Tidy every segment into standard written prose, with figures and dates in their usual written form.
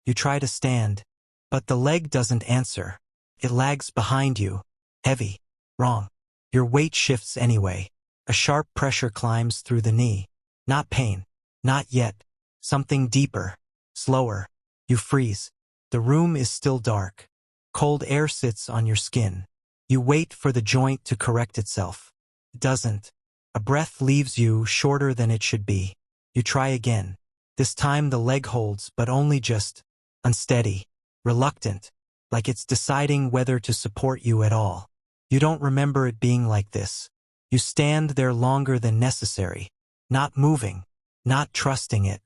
You try to stand, but the leg doesn't answer. It lags behind you. Heavy. Wrong. Your weight shifts anyway. A sharp pressure climbs through the knee. Not pain. Not yet. Something deeper. Slower. You freeze. The room is still dark. Cold air sits on your skin. You wait for the joint to correct itself. It doesn't. A breath leaves you shorter than it should be. You try again. This time the leg holds, but only just unsteady, reluctant, like it's deciding whether to support you at all. You don't remember it being like this. You stand there longer than necessary, not moving, not trusting it.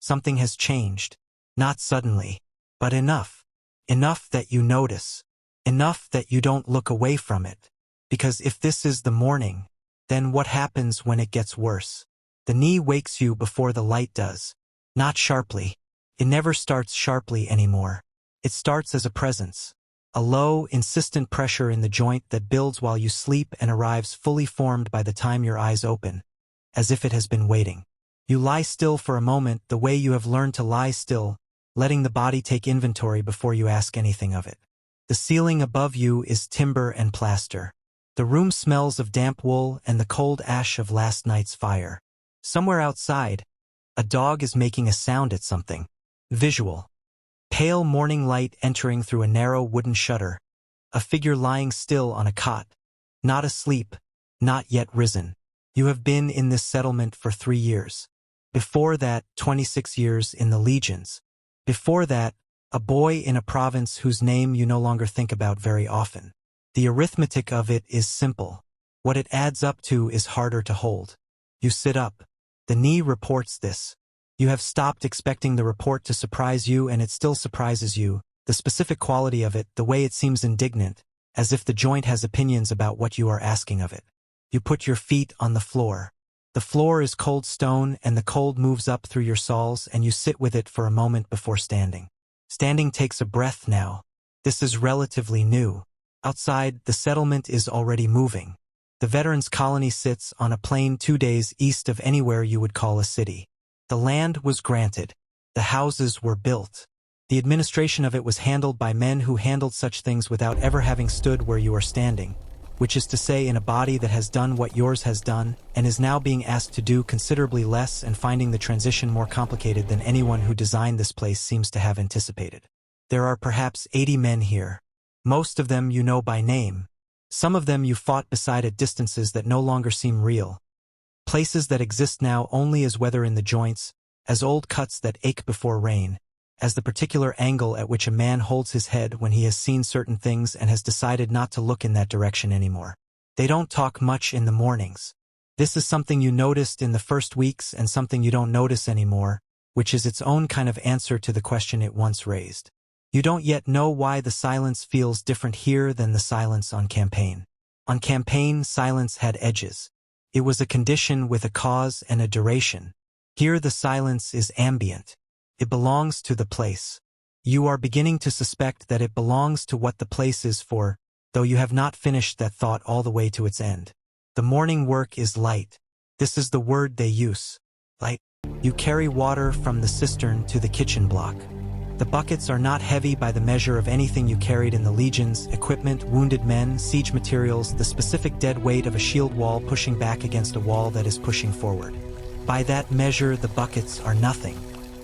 Something has changed. Not suddenly, but enough. Enough that you notice. Enough that you don't look away from it. Because if this is the morning, then what happens when it gets worse? The knee wakes you before the light does. Not sharply. It never starts sharply anymore. It starts as a presence. A low, insistent pressure in the joint that builds while you sleep and arrives fully formed by the time your eyes open, as if it has been waiting. You lie still for a moment the way you have learned to lie still, letting the body take inventory before you ask anything of it. The ceiling above you is timber and plaster. The room smells of damp wool and the cold ash of last night's fire. Somewhere outside, a dog is making a sound at something. Visual. Pale morning light entering through a narrow wooden shutter. A figure lying still on a cot. Not asleep, not yet risen. You have been in this settlement for 3 years. Before that, 26 years in the legions. Before that, a boy in a province whose name you no longer think about very often. The arithmetic of it is simple. What it adds up to is harder to hold. You sit up. The knee reports this. You have stopped expecting the report to surprise you, and it still surprises you, the specific quality of it, the way it seems indignant, as if the joint has opinions about what you are asking of it. You put your feet on the floor. The floor is cold stone, and the cold moves up through your soles, and you sit with it for a moment before standing. Standing takes a breath now. This is relatively new. Outside, the settlement is already moving. The veterans' colony sits on a plain 2 days east of anywhere you would call a city. The land was granted. The houses were built. The administration of it was handled by men who handled such things without ever having stood where you are standing, which is to say in a body that has done what yours has done and is now being asked to do considerably less and finding the transition more complicated than anyone who designed this place seems to have anticipated. There are perhaps 80 men here. Most of them you know by name. Some of them you fought beside at distances that no longer seem real. Places that exist now only as weather in the joints, as old cuts that ache before rain, as the particular angle at which a man holds his head when he has seen certain things and has decided not to look in that direction anymore. They don't talk much in the mornings. This is something you noticed in the first weeks and something you don't notice anymore, which is its own kind of answer to the question it once raised. You don't yet know why the silence feels different here than the silence on campaign. On campaign, silence had edges. It was a condition with a cause and a duration. Here the silence is ambient. It belongs to the place. You are beginning to suspect that it belongs to what the place is for, though you have not finished that thought all the way to its end. The morning work is light. This is the word they use. Light. You carry water from the cistern to the kitchen block. The buckets are not heavy by the measure of anything you carried in the legions: equipment, wounded men, siege materials, the specific dead weight of a shield wall pushing back against a wall that is pushing forward. By that measure, the buckets are nothing.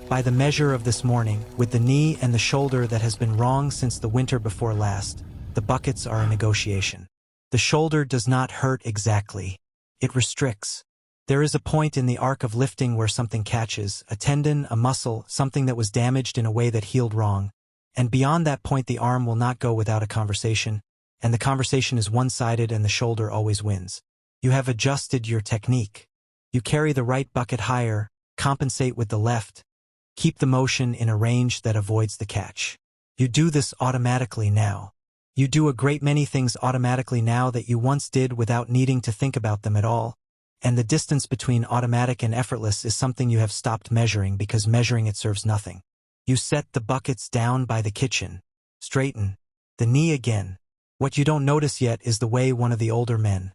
By the measure of this morning, with the knee and the shoulder that has been wrong since the winter before last, the buckets are a negotiation. The shoulder does not hurt exactly. It restricts. There is a point in the arc of lifting where something catches, a tendon, a muscle, something that was damaged in a way that healed wrong. And beyond that point the arm will not go without a conversation, and the conversation is one-sided and the shoulder always wins. You have adjusted your technique. You carry the right bucket higher, compensate with the left, keep the motion in a range that avoids the catch. You do this automatically now. You do a great many things automatically now that you once did without needing to think about them at all. And the distance between automatic and effortless is something you have stopped measuring because measuring it serves nothing. You set the buckets down by the kitchen. Straighten. The knee again. What you don't notice yet is the way one of the older men,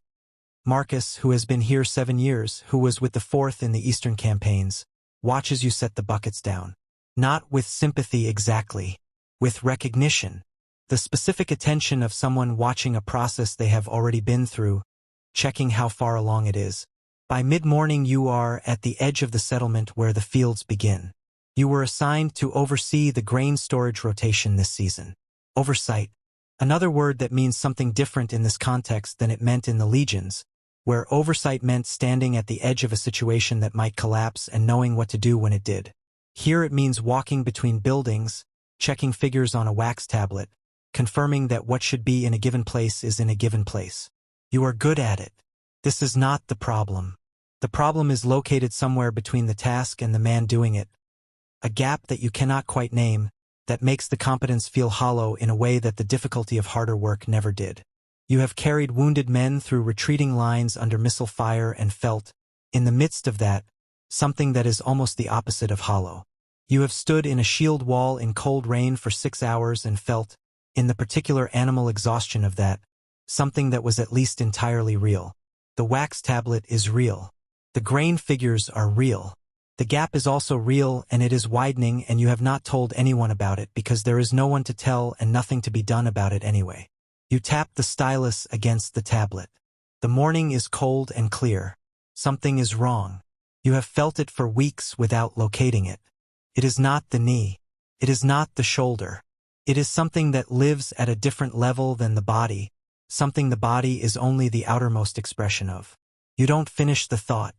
Marcus, who has been here 7 years, who was with the 4th in the Eastern campaigns, watches you set the buckets down. Not with sympathy exactly. With recognition. The specific attention of someone watching a process they have already been through, checking how far along it is. By mid-morning you are at the edge of the settlement where the fields begin. You were assigned to oversee the grain storage rotation this season. Oversight. Another word that means something different in this context than it meant in the legions, where oversight meant standing at the edge of a situation that might collapse and knowing what to do when it did. Here it means walking between buildings, checking figures on a wax tablet, confirming that what should be in a given place is in a given place. You are good at it. This is not the problem. The problem is located somewhere between the task and the man doing it. A gap that you cannot quite name, that makes the competence feel hollow in a way that the difficulty of harder work never did. You have carried wounded men through retreating lines under missile fire and felt, in the midst of that, something that is almost the opposite of hollow. You have stood in a shield wall in cold rain for 6 hours and felt, in the particular animal exhaustion of that, something that was at least entirely real. The wax tablet is real. The grain figures are real. The gap is also real and it is widening and you have not told anyone about it because there is no one to tell and nothing to be done about it anyway. You tap the stylus against the tablet. The morning is cold and clear. Something is wrong. You have felt it for weeks without locating it. It is not the knee. It is not the shoulder. It is something that lives at a different level than the body, something the body is only the outermost expression of. You don't finish the thought.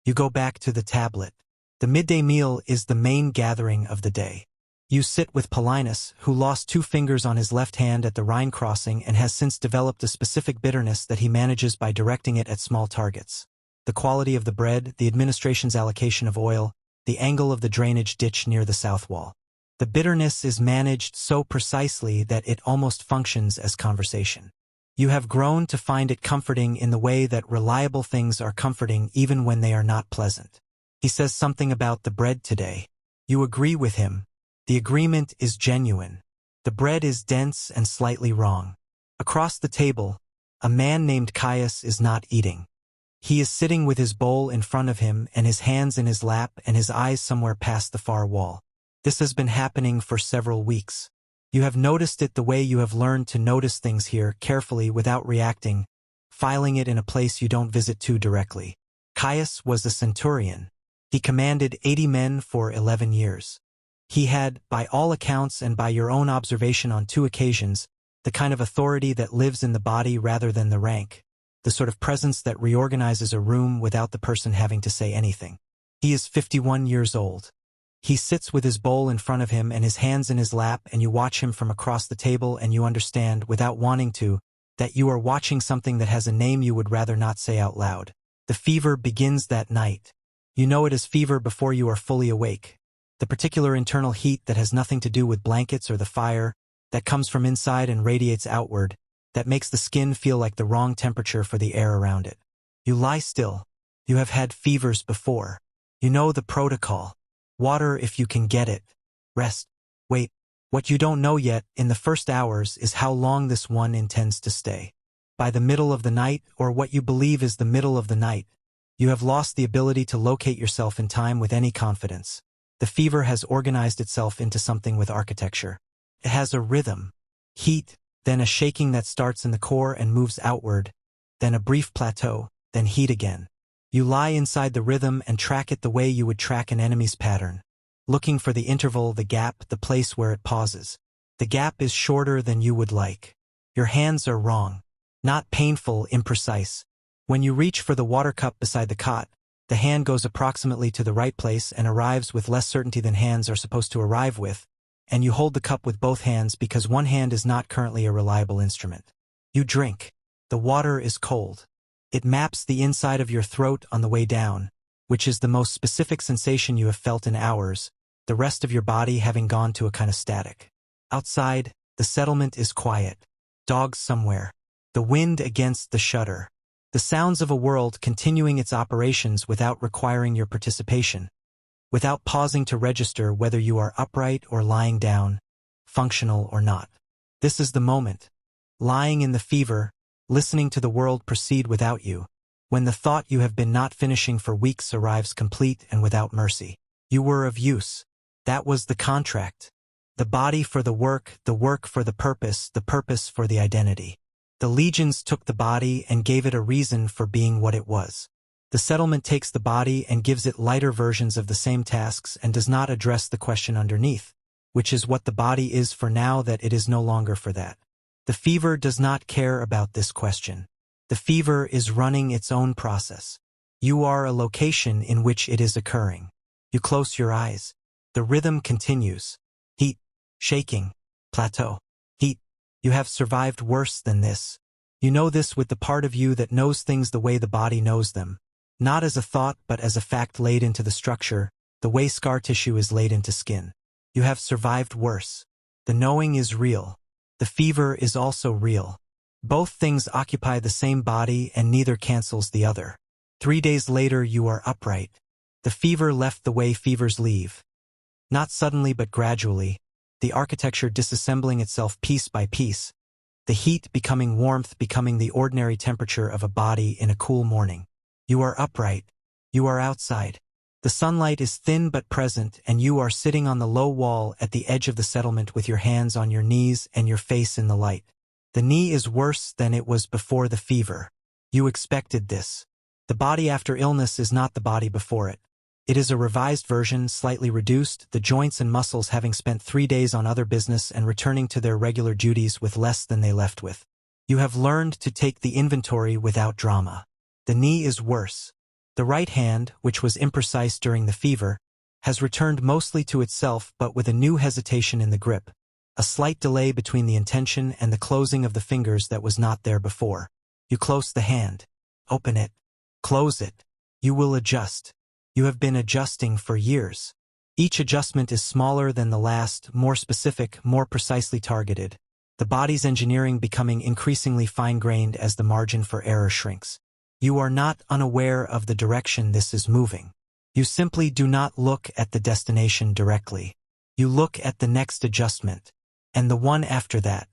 You go back to the tablet. The midday meal is the main gathering of the day. You sit with Paulinus, who lost 2 fingers on his left hand at the Rhine crossing and has since developed a specific bitterness that he manages by directing it at small targets. The quality of the bread, the administration's allocation of oil, the angle of the drainage ditch near the south wall. The bitterness is managed so precisely that it almost functions as conversation. You have grown to find it comforting in the way that reliable things are comforting even when they are not pleasant. He says something about the bread today. You agree with him. The agreement is genuine. The bread is dense and slightly wrong. Across the table, a man named Caius is not eating. He is sitting with his bowl in front of him and his hands in his lap and his eyes somewhere past the far wall. This has been happening for several weeks. You have noticed it the way you have learned to notice things here carefully without reacting, filing it in a place you don't visit too directly. Caius was a centurion. He commanded 80 men for 11 years. He had, by all accounts and by your own observation on 2 occasions, the kind of authority that lives in the body rather than the rank, the sort of presence that reorganizes a room without the person having to say anything. He is 51 years old. He sits with his bowl in front of him and his hands in his lap and you watch him from across the table and you understand, without wanting to, that you are watching something that has a name you would rather not say out loud. The fever begins that night. You know it is fever before you are fully awake. The particular internal heat that has nothing to do with blankets or the fire, that comes from inside and radiates outward, that makes the skin feel like the wrong temperature for the air around it. You lie still. You have had fevers before. You know the protocol. Water if you can get it. Rest. Wait. What you don't know yet, in the first hours, is how long this one intends to stay. By the middle of the night, or what you believe is the middle of the night, you have lost the ability to locate yourself in time with any confidence. The fever has organized itself into something with architecture. It has a rhythm. Heat, then a shaking that starts in the core and moves outward, then a brief plateau, then heat again. You lie inside the rhythm and track it the way you would track an enemy's pattern, looking for the interval, the gap, the place where it pauses. The gap is shorter than you would like. Your hands are wrong. Not painful, imprecise. When you reach for the water cup beside the cot, the hand goes approximately to the right place and arrives with less certainty than hands are supposed to arrive with, and you hold the cup with both hands because one hand is not currently a reliable instrument. You drink. The water is cold. It maps the inside of your throat on the way down, which is the most specific sensation you have felt in hours, the rest of your body having gone to a kind of static. Outside, the settlement is quiet. Dogs somewhere. The wind against the shutter. The sounds of a world continuing its operations without requiring your participation, without pausing to register whether you are upright or lying down, functional or not. This is the moment. Lying in the fever, listening to the world proceed without you, when the thought you have been not finishing for weeks arrives complete and without mercy. You were of use. That was the contract. The body for the work for the purpose for the identity. The legions took the body and gave it a reason for being what it was. The settlement takes the body and gives it lighter versions of the same tasks and does not address the question underneath, which is what the body is for now that it is no longer for that. The fever does not care about this question. The fever is running its own process. You are a location in which it is occurring. You close your eyes. The rhythm continues. Heat, shaking, plateau, heat. You have survived worse than this. You know this with the part of you that knows things the way the body knows them. Not as a thought but as a fact laid into the structure, the way scar tissue is laid into skin. You have survived worse. The knowing is real. The fever is also real. Both things occupy the same body and neither cancels the other. 3 days later you are upright. The fever left the way fevers leave. Not suddenly but gradually, the architecture disassembling itself piece by piece. The heat becoming warmth, becoming the ordinary temperature of a body in a cool morning. You are upright. You are outside. The sunlight is thin but present, and you are sitting on the low wall at the edge of the settlement with your hands on your knees and your face in the light. The knee is worse than it was before the fever. You expected this. The body after illness is not the body before it. It is a revised version, slightly reduced, the joints and muscles having spent 3 days on other business and returning to their regular duties with less than they left with. You have learned to take the inventory without drama. The knee is worse. The right hand, which was imprecise during the fever, has returned mostly to itself but with a new hesitation in the grip. A slight delay between the intention and the closing of the fingers that was not there before. You close the hand. Open it. Close it. You will adjust. You have been adjusting for years. Each adjustment is smaller than the last, more specific, more precisely targeted. The body's engineering becoming increasingly fine-grained as the margin for error shrinks. You are not unaware of the direction this is moving. You simply do not look at the destination directly. You look at the next adjustment. And the one after that.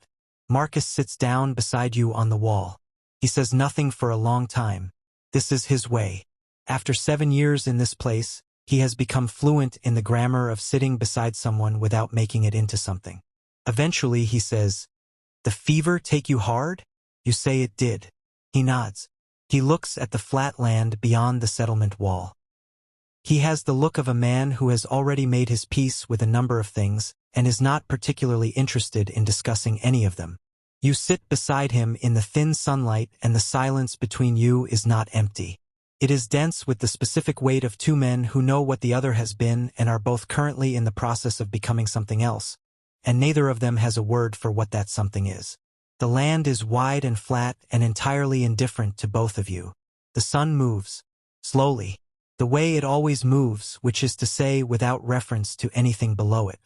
Marcus sits down beside you on the wall. He says nothing for a long time. This is his way. After 7 years in this place, he has become fluent in the grammar of sitting beside someone without making it into something. Eventually he says, "The fever take you hard?" You say it did. He nods. He looks at the flat land beyond the settlement wall. He has the look of a man who has already made his peace with a number of things, and is not particularly interested in discussing any of them. You sit beside him in the thin sunlight, and the silence between you is not empty. It is dense with the specific weight of 2 men who know what the other has been and are both currently in the process of becoming something else, and neither of them has a word for what that something is. The land is wide and flat and entirely indifferent to both of you. The sun moves, slowly, the way it always moves, which is to say without reference to anything below it.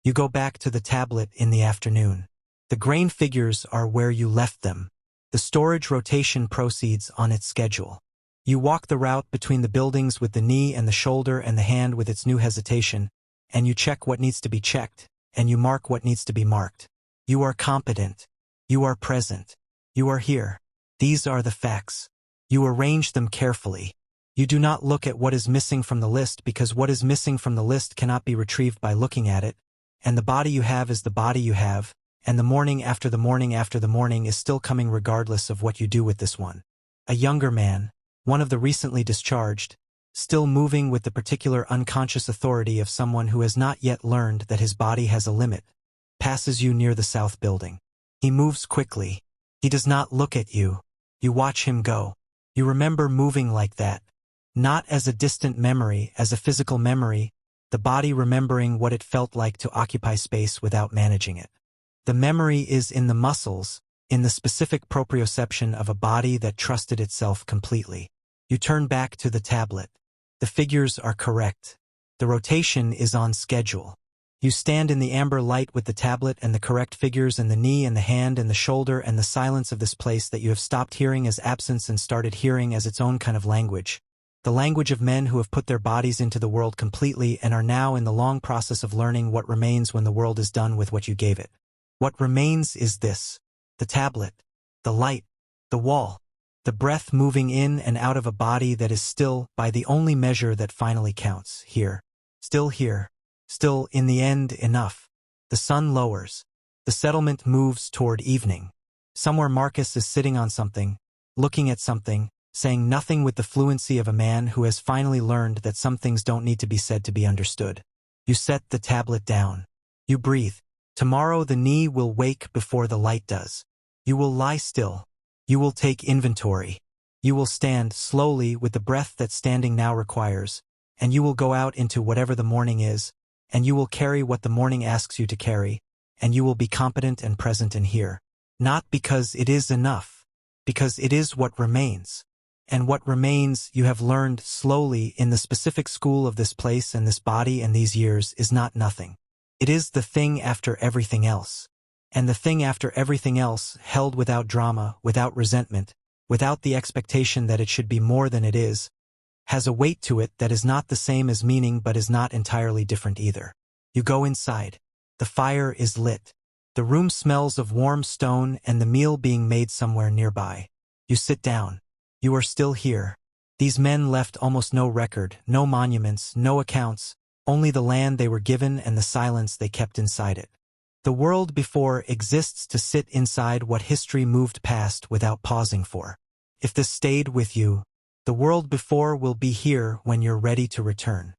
You go back to the tablet in the afternoon. The grain figures are where you left them. The storage rotation proceeds on its schedule. You walk the route between the buildings with the knee and the shoulder and the hand with its new hesitation, and you check what needs to be checked, and you mark what needs to be marked. You are competent. You are present. You are here. These are the facts. You arrange them carefully. You do not look at what is missing from the list because what is missing from the list cannot be retrieved by looking at it, and the body you have is the body you have, and the morning after the morning after the morning is still coming regardless of what you do with this one. A younger man, one of the recently discharged, still moving with the particular unconscious authority of someone who has not yet learned that his body has a limit, passes you near the south building. He moves quickly. He does not look at you. You watch him go. You remember moving like that. Not as a distant memory, as a physical memory, the body remembering what it felt like to occupy space without managing it. The memory is in the muscles, in the specific proprioception of a body that trusted itself completely. You turn back to the tablet. The figures are correct. The rotation is on schedule. You stand in the amber light with the tablet and the correct figures and the knee and the hand and the shoulder and the silence of this place that you have stopped hearing as absence and started hearing as its own kind of language. The language of men who have put their bodies into the world completely and are now in the long process of learning what remains when the world is done with what you gave it. What remains is this: the tablet, the light, the wall, the breath moving in and out of a body that is still, by the only measure that finally counts, here. Still here. Still, in the end, enough. The sun lowers. The settlement moves toward evening. Somewhere Marcus is sitting on something, looking at something, saying nothing with the fluency of a man who has finally learned that some things don't need to be said to be understood. You set the tablet down. You breathe. Tomorrow the knee will wake before the light does. You will lie still. You will take inventory. You will stand slowly with the breath that standing now requires, and you will go out into whatever the morning is, and you will carry what the morning asks you to carry, and you will be competent and present in here. Not because it is enough, because it is what remains. And what remains, you have learned slowly in the specific school of this place and this body and these years, is not nothing. It is the thing after everything else. And the thing after everything else, held without drama, without resentment, without the expectation that it should be more than it is, has a weight to it that is not the same as meaning but is not entirely different either. You go inside. The fire is lit. The room smells of warm stone and the meal being made somewhere nearby. You sit down. You are still here. These men left almost no record, no monuments, no accounts, only the land they were given and the silence they kept inside it. The world before exists to sit inside what history moved past without pausing for. If this stayed with you, the world before will be here when you're ready to return.